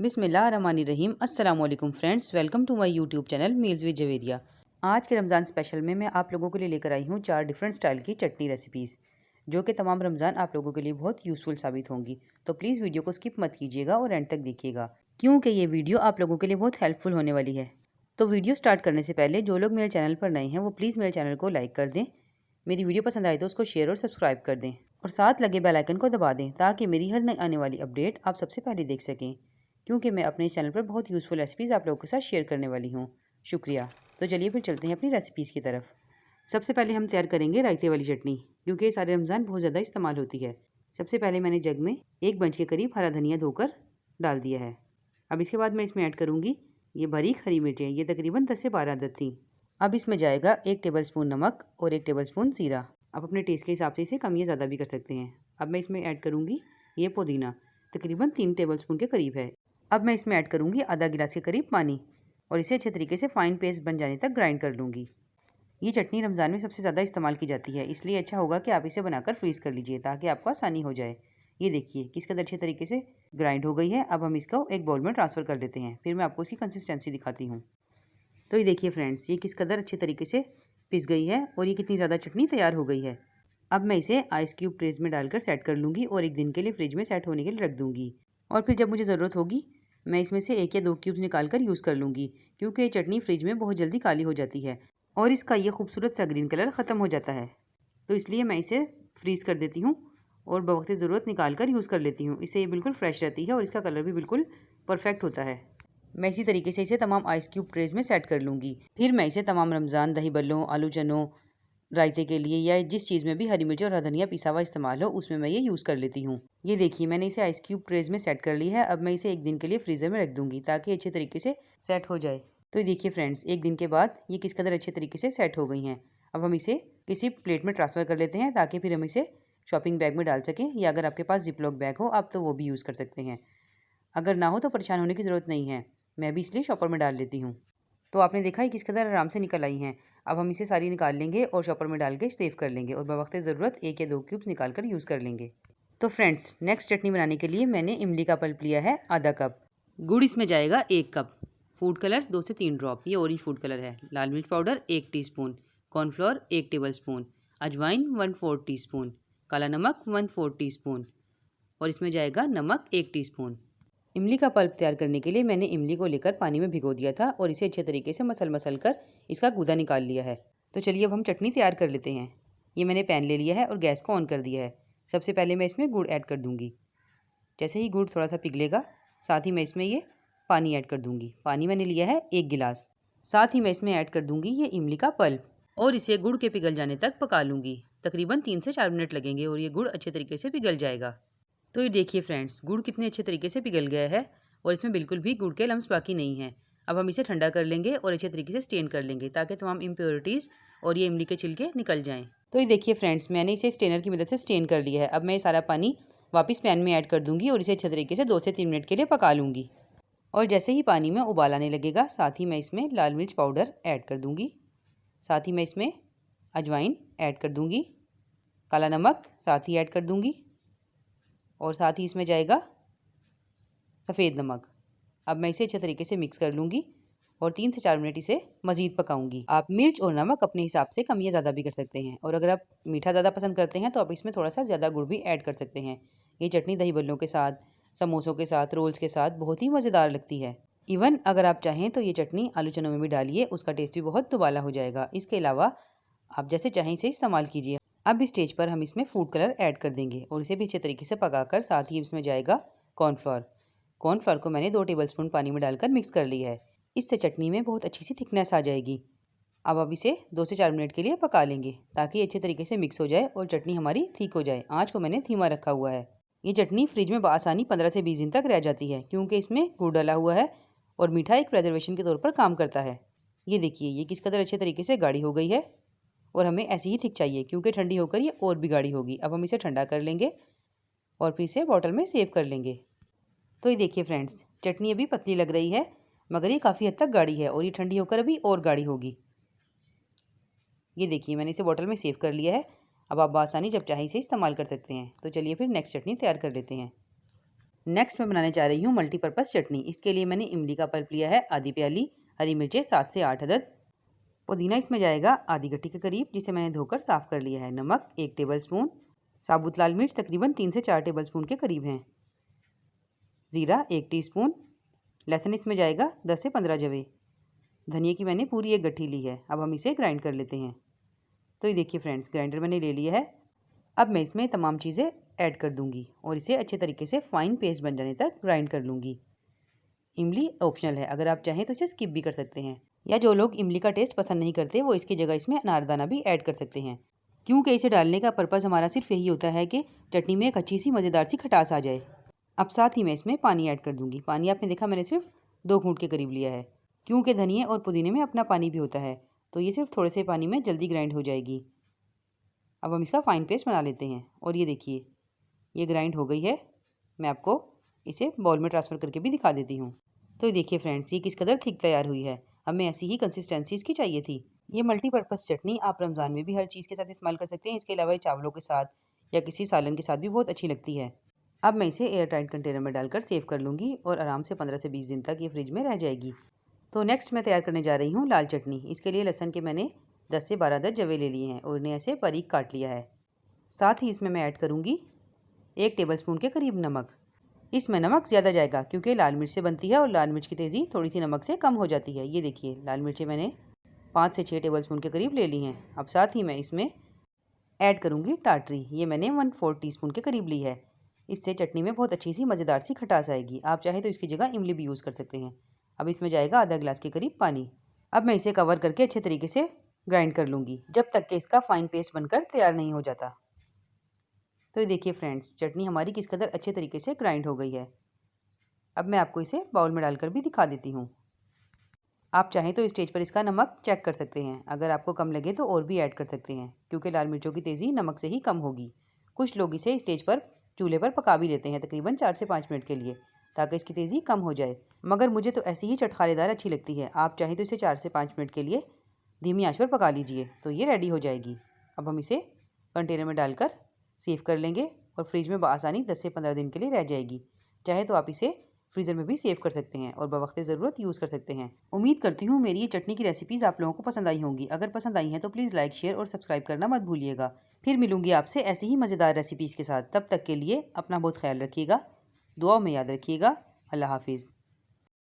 बिस्मिल्लाहिर्रहमानिर्रहीम। अस्सलाम वालेकुम friends, welcome to my YouTube channel meals with Javeria. आज के रमज़ान स्पेशल में मैं आप लोगों के लिए लेकर आई हूँ 4 डिफरेंट स्टाइल की चटनी रेसिपीज़, जो कि तमाम रमज़ान आप लोगों के लिए बहुत यूज़फुल साबित होंगी। तो प्लीज़ वीडियो को स्किप मत कीजिएगा और एंड तक देखिएगा, क्योंकि ये वीडियो आप लोगों के लिए बहुत हेल्पफुल होने वाली है। तो वीडियो स्टार्ट करने से पहले जो लोग मेरे चैनल पर नए हैं वो प्लीज़ मेरे चैनल को लाइक कर दें, मेरी वीडियो पसंद आए तो उसको शेयर और सब्सक्राइब कर दें और साथ लगे बेल आइकन को दबा दें ताकि मेरी हर नई आने वाली अपडेट आप सबसे पहले देख सकें, क्योंकि मैं अपने चैनल पर बहुत यूज़फुल रेसिपीज़ आप लोगों के साथ शेयर करने वाली हूँ। शुक्रिया। तो चलिए फिर चलते हैं अपनी रेसिपीज़ की तरफ। सबसे पहले हम तैयार करेंगे रायते वाली चटनी, क्योंकि ये सारे रमज़ान बहुत ज़्यादा इस्तेमाल होती है। सबसे पहले मैंने जग में 1 बंच के करीब हरा धनिया धोकर डाल दिया है। अब इसके बाद मैं इसमें ऐड करूँगी ये बारीक हरी मिर्चें, ये तकरीबन 10 से 12 अदद थी। अब इसमें जाएगा 1 टेबलस्पून नमक और 1 टेबलस्पून ज़ीरा। आप अपने टेस्ट के हिसाब से इसे कम या ज़्यादा भी कर सकते हैं। अब मैं इसमें ऐड करूँगी ये पुदीना, तकरीबन 3 टेबलस्पून के करीब है। अब मैं इसमें ऐड करूँगी आधा गिलास के करीब पानी और इसे अच्छे तरीके से फाइन पेस्ट बन जाने तक ग्राइंड कर लूँगी। ये चटनी रमज़ान में सबसे ज़्यादा इस्तेमाल की जाती है, इसलिए अच्छा होगा कि आप इसे बनाकर फ्रीज़ कर लीजिए ताकि आपको आसानी हो जाए। ये देखिए किस कदर अच्छे तरीके से ग्राइंड हो गई है। अब हम इसको एक बाउल में ट्रांसफ़र कर लेते हैं, फिर मैं आपको इसकी कंसिस्टेंसी दिखाती हूँ। तो ये देखिए फ्रेंड्स, ये किस कदर अच्छे तरीके से पिस गई है और ये कितनी ज़्यादा चटनी तैयार हो गई है। अब मैं इसे आइस क्यूब ट्रेज में डालकर सेट कर लूँगी और 1 दिन के लिए फ्रिज में सेट होने के लिए रख दूँगी। और फिर जब मुझे ज़रूरत होगी मैं इसमें से 1 या 2 क्यूब्स निकाल कर यूज़ कर लूँगी, क्योंकि ये चटनी फ्रिज में बहुत जल्दी काली हो जाती है और इसका ये खूबसूरत सा ग्रीन कलर ख़त्म हो जाता है। तो इसलिए मैं इसे फ्रीज़ कर देती हूँ और बवक्त ज़रूरत निकाल कर यूज़ कर लेती हूँ। इससे ये बिल्कुल फ्रेश रहती है और इसका कलर भी बिल्कुल परफेक्ट होता है। मैं इसी तरीके से इसे तमाम आइस क्यूब ट्रेज में सेट कर लूँगी। फिर मैं इसे तमाम रमज़ान दही बल्लों, आलू चनों, रायते के लिए या जिस चीज़ में भी हरी मिर्च और हरा धनिया पिसा हुआ इस्तेमाल हो उसमें मैं ये यूज़ कर लेती हूँ। ये देखिए मैंने इसे आइस क्यूब ट्रेज में सेट कर ली है। अब मैं इसे 1 दिन के लिए फ्रीज़र में रख दूँगी ताकि अच्छे तरीके से सेट हो जाए। तो ये देखिए फ्रेंड्स, 1 दिन के बाद ये किस कदर अच्छे तरीके से सेट हो गई हैं। अब हम इसे किसी प्लेट में ट्रांसफ़र कर लेते हैं ताकि फिर हम इसे शॉपिंग बैग में डाल सकें, या अगर आपके पास जिपलॉक बैग हो आप तो वो भी यूज़ कर सकते हैं। अगर ना हो तो परेशान होने की ज़रूरत नहीं है, मैं भी इसलिए शॉपर में डाल लेती हूँ। तो आपने देखा है किस कदर आराम से निकल आई हैं। अब हम इसे सारी निकाल लेंगे और शॉपर में डाल के सेव कर लेंगे और बवक्त ज़रूरत 1 या 2 क्यूब्स निकाल कर यूज़ कर लेंगे। तो फ्रेंड्स, नेक्स्ट चटनी बनाने के लिए मैंने इमली का पल्प लिया है आधा कप, गुड़ इसमें जाएगा 1 कप, फूड कलर 2 से 3 ड्रॉप, ये ऑरेंज फूड कलर है, लाल मिर्च पाउडर 1 टीस्पून, कॉर्नफ्लोर 1 टेबलस्पून, अजवाइन 1/4 टीस्पून, काला नमक 1/4 टीस्पून और इसमें जाएगा नमक 1 टीस्पून। इमली का पल्प तैयार करने के लिए मैंने इमली को लेकर पानी में भिगो दिया था और इसे अच्छे तरीके से मसल कर इसका गूदा निकाल लिया है। तो चलिए अब हम चटनी तैयार कर लेते हैं। ये मैंने पैन ले लिया है और गैस को ऑन कर दिया है। सबसे पहले मैं इसमें गुड़ ऐड कर दूँगी। जैसे ही गुड़ थोड़ा सा पिघलेगा, साथ ही मैं इसमें ये पानी ऐड कर दूँगी। पानी मैंने लिया है 1 गिलास। साथ ही मैं इसमें ऐड कर दूँगी ये इमली का पल्प और इसे गुड़ के पिघल जाने तक पका लूँगी। तकरीबन 3 से 4 मिनट लगेंगे और ये गुड़ अच्छे तरीके से पिघल जाएगा। तो ये देखिए फ्रेंड्स, गुड़ कितने अच्छे तरीके से पिघल गया है और इसमें बिल्कुल भी गुड़ के लम्स बाकी नहीं हैं। अब हम इसे ठंडा कर लेंगे और अच्छे तरीके से स्टेन कर लेंगे ताकि तमाम इम्प्योरिटीज़ और ये इमली के छिलके निकल जाएं। तो ये देखिए फ्रेंड्स, मैंने इसे स्टेनर की मदद से स्टेन कर लिया है। अब मैं ये सारा पानी वापस पैन में ऐड कर दूँगी और इसे अच्छे तरीके से 2 से 3 मिनट के लिए पका लूँगी। और जैसे ही पानी में उबाल आने लगेगा, साथ ही मैं इसमें लाल मिर्च पाउडर ऐड कर दूँगी। साथ ही मैं इसमें अजवाइन ऐड कर दूँगी, काला नमक साथ ही ऐड कर दूँगी और साथ ही इसमें जाएगा सफ़ेद नमक। अब मैं इसे अच्छे तरीके से मिक्स कर लूँगी और 3 से 4 मिनट इसे मज़ीद पकाऊंगी। आप मिर्च और नमक अपने हिसाब से कम या ज़्यादा भी कर सकते हैं और अगर आप मीठा ज़्यादा पसंद करते हैं तो आप इसमें थोड़ा सा ज़्यादा गुड़ भी ऐड कर सकते हैं। ये चटनी दही बल्लों के साथ, समोसों के साथ, रोल्स के साथ बहुत ही मज़ेदार लगती है। इवन अगर आप चाहें तो ये चटनी आलू चनों में भी डालिए, उसका टेस्ट भी बहुत दुबाला हो जाएगा। इसके अलावा आप जैसे चाहें इसे इस्तेमाल कीजिए। अब इस स्टेज पर हम इसमें फूड कलर ऐड कर देंगे और इसे भी अच्छे तरीके से पकाकर साथ ही इसमें जाएगा कॉर्नफ्लोर। कॉर्नफ्लोर को मैंने 2 टेबलस्पून पानी में डालकर मिक्स कर लिया है। इससे चटनी में बहुत अच्छी सी थिकनेस आ जाएगी। अब इसे 2 से 4 मिनट के लिए पका लेंगे ताकि अच्छे तरीके से मिक्स हो जाए और चटनी हमारी थिक हो जाए। आँच को मैंने धीमा रखा हुआ है। ये चटनी फ्रिज में बआसानी 15 से 20 दिन तक रह जाती है, क्योंकि इसमें गुड़ डाला हुआ है और मीठा एक प्रिजर्वेशन के तौर पर काम करता है। ये देखिए ये किस कदर अच्छे तरीके से गाढ़ी हो गई है और हमें ऐसी ही थिक चाहिए, क्योंकि ठंडी होकर ये और भी गाढ़ी होगी। अब हम इसे ठंडा कर लेंगे और फिर इसे बॉटल में सेव कर लेंगे। तो ये देखिए फ्रेंड्स, चटनी अभी पतली लग रही है मगर ये काफ़ी हद तक गाढ़ी है और ये ठंडी होकर अभी और गाढ़ी होगी। ये देखिए मैंने इसे बॉटल में सेव कर लिया है। अब आप आसानी जब चाहें इसे इस्तेमाल कर सकते हैं। तो चलिए फिर नेक्स्ट चटनी तैयार कर लेते हैं। नेक्स्ट मैं बनाने जा रही हूँ मल्टीपर्पज़ चटनी। इसके लिए मैंने इमली का पल्प लिया है आधी प्याली, हरी मिर्चें 7 से 8 अदद, पुदीना इसमें जाएगा आधी गट्टी के करीब जिसे मैंने धोकर साफ़ कर लिया है, नमक 1 टेबलस्पून, साबुत लाल मिर्च तकरीबन 3 से 4 टेबलस्पून के करीब हैं, ज़ीरा 1 टीस्पून, लहसुन इसमें जाएगा 10 से 15 जवे, धनिया की मैंने पूरी 1 गट्ठी ली है। अब हम इसे ग्राइंड कर लेते हैं। तो ये देखिए फ्रेंड्स, ग्राइंडर मैंने ले लिया है। अब मैं इसमें तमाम चीज़ें ऐड कर दूंगी और इसे अच्छे तरीके से फाइन पेस्ट बन जाने तक ग्राइंड कर लूँगी। इमली ऑप्शनल है, अगर आप चाहें तो इसे स्किप भी कर सकते हैं, या जो लोग इमली का टेस्ट पसंद नहीं करते वो इसकी जगह इसमें अनारदाना भी ऐड कर सकते हैं, क्योंकि इसे डालने का पर्पज़ हमारा सिर्फ यही होता है कि चटनी में एक अच्छी सी मज़ेदार सी खटास आ जाए। अब साथ ही मैं इसमें पानी ऐड कर दूँगी। पानी आपने देखा मैंने सिर्फ 2 घूंट के करीब लिया है, क्योंकि धनिया और पुदीने में अपना पानी भी होता है, तो ये सिर्फ थोड़े से पानी में जल्दी ग्राइंड हो जाएगी। अब हम इसका फ़ाइन पेस्ट बना लेते हैं और ये देखिए ये ग्राइंड हो गई है। मैं आपको इसे बाउल में ट्रांसफ़र करके भी दिखा देती हूँ। तो ये देखिए फ्रेंड्स, ये किस कदर थिक तैयार हुई है। हमें ऐसी ही कंसिस्टेंसी इसकी चाहिए थी। ये मल्टीपर्पज़ चटनी आप रमज़ान में भी हर चीज़ के साथ इस्तेमाल कर सकते हैं। इसके अलावा ये चावलों के साथ या किसी सालन के साथ भी बहुत अच्छी लगती है। अब मैं इसे एयर टाइट कंटेनर में डालकर सेव कर लूँगी और आराम से 15 से 20 दिन तक ये फ्रिज में रह जाएगी। तो नेक्स्ट मैं तैयार करने जा रही हूँ लाल चटनी। इसके लिए लहसुन के मैंने 10 से 12 अदद जवे ले लिए हैं और इन्हें ऐसे बारीक काट लिया है। साथ ही इसमें मैं ऐड करूँगी 1 टेबलस्पून के करीब नमक। इसमें नमक ज़्यादा जाएगा क्योंकि लाल मिर्च से बनती है और लाल मिर्च की तेज़ी थोड़ी सी नमक से कम हो जाती है। ये देखिए लाल मिर्चें मैंने 5 से 6 टेबलस्पून के करीब ले ली हैं। अब साथ ही मैं इसमें ऐड करूँगी टाटरी। ये मैंने 1/4 टीस्पून के करीब ली है। इससे चटनी में बहुत अच्छी सी मज़ेदार सी खटास आएगी। आप चाहे तो इसकी जगह इमली भी यूज़ कर सकते हैं। अब इसमें जाएगा आधा गिलास के करीब पानी। अब मैं इसे कवर करके अच्छे तरीके से ग्राइंड कर लूँगी जब तक कि इसका फ़ाइन पेस्ट बनकर तैयार नहीं हो जाता। तो ये देखिए फ्रेंड्स, चटनी हमारी किस कदर अच्छे तरीके से ग्राइंड हो गई है। अब मैं आपको इसे बाउल में डालकर भी दिखा देती हूँ। आप चाहें तो स्टेज पर इसका नमक चेक कर सकते हैं। अगर आपको कम लगे तो और भी ऐड कर सकते हैं, क्योंकि लाल मिर्चों की तेज़ी नमक से ही कम होगी। कुछ लोग इसे स्टेज पर चूल्हे पर पका भी लेते हैं तकरीबन 4 से 5 मिनट के लिए, ताकि इसकी तेज़ी कम हो जाए। मगर मुझे तो ऐसी ही चटखारेदार अच्छी लगती है। आप चाहें तो इसे 4 से 5 मिनट के लिए धीमी आंच पर पका लीजिए तो ये रेडी हो जाएगी। अब हम इसे कंटेनर में डालकर सेव कर लेंगे और फ्रिज में बआसानी 10 से 15 दिन के लिए रह जाएगी। चाहे तो आप इसे फ्रीज़र में भी सेव कर सकते हैं और बवक़्ते ज़रूरत यूज़ कर सकते हैं। उम्मीद करती हूँ मेरी ये चटनी की रेसिपीज़ आप लोगों को पसंद आई होंगी। अगर पसंद आई हैं तो प्लीज़ लाइक, शेयर और सब्सक्राइब करना मत भूलिएगा। फिर मिलूँगी आपसे ऐसी ही मज़ेदार रेसिपीज़ के साथ। तब तक के लिए अपना बहुत ख्याल रखिएगा, दुआओं में याद रखिएगा। अल्लाह हाफ़िज़।